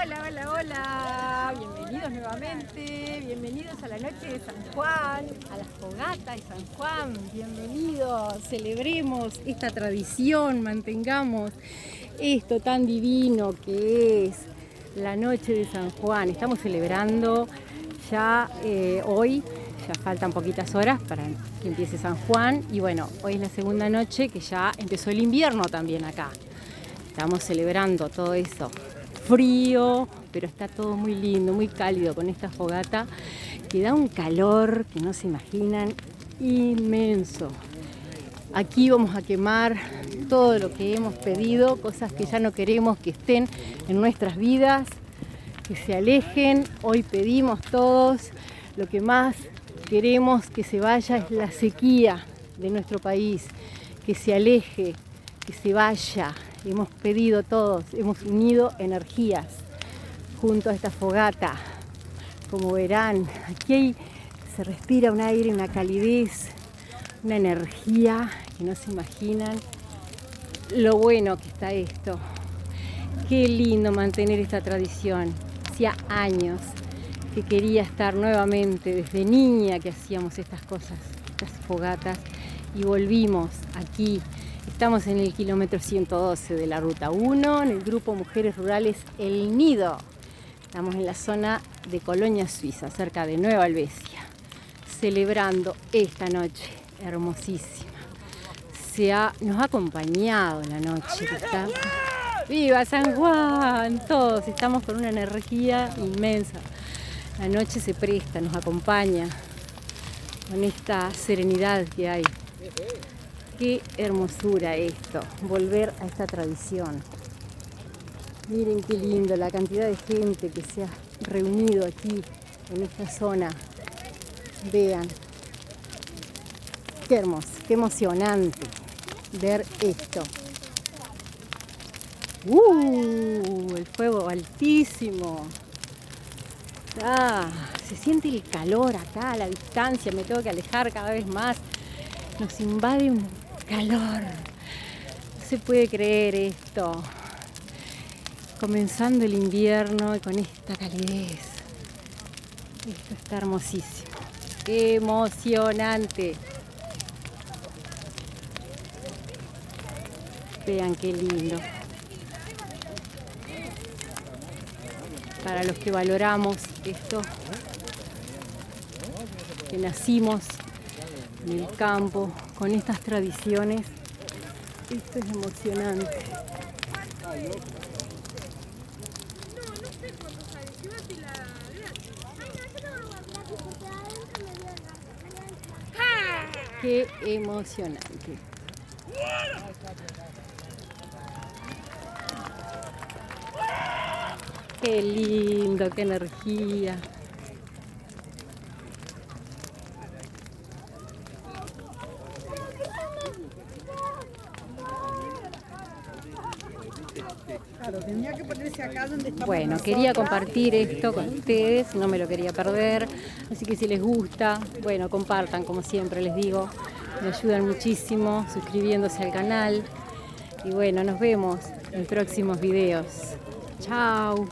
Hola, hola, hola, bienvenidos nuevamente, bienvenidos a la noche de San Juan, a la fogata de San Juan, bienvenidos, celebremos esta tradición, mantengamos esto tan divino que es la noche de San Juan. Estamos celebrando ya hoy, ya faltan poquitas horas para que empiece San Juan y bueno, hoy es la segunda noche que ya empezó el invierno también acá. Estamos celebrando todo eso. Frío, pero está todo muy lindo, muy cálido con esta fogata que da un calor que no se imaginan, inmenso. Aquí vamos a quemar todo lo que hemos pedido, cosas que ya no queremos que estén en nuestras vidas, que se alejen. Hoy pedimos todos, lo que más queremos que se vaya es la sequía de nuestro país, que se aleje, que se vaya. Hemos pedido todos, hemos unido energías junto a esta fogata. Como verán, aquí se respira un aire, una calidez, una energía que no se imaginan lo bueno que está esto. Qué lindo mantener esta tradición. Hacía años que quería estar nuevamente, desde niña que hacíamos estas cosas, estas fogatas, y volvimos aquí. Estamos en el kilómetro 112 de la Ruta 1, en el grupo Mujeres Rurales El Nido. Estamos en la zona de Colonia Suiza, cerca de Nueva Helvecia, celebrando esta noche hermosísima. Nos ha acompañado la noche. ¡Viva San Juan! Todos estamos con una energía inmensa. La noche se presta, nos acompaña con esta serenidad que hay. Qué hermosura esto, volver a esta tradición. Miren qué lindo la cantidad de gente que se ha reunido aquí en esta zona. Vean, qué hermoso, qué emocionante ver esto. El fuego altísimo. Se siente el calor acá a la distancia, me tengo que alejar cada vez más. Nos invade un calor. No se puede creer esto. Comenzando el invierno y con esta calidez. Esto está hermosísimo. Emocionante. Vean qué lindo. Para los que valoramos esto, que nacimos en el campo, con estas tradiciones, esto es emocionante. Qué emocionante. Qué lindo, qué energía. Claro, tenía que ponerse acá donde estamos. Bueno, quería compartir esto con ustedes, no me lo quería perder, así que si les gusta, bueno, compartan como siempre les digo, me ayudan muchísimo suscribiéndose al canal y bueno, nos vemos en próximos videos. Chao.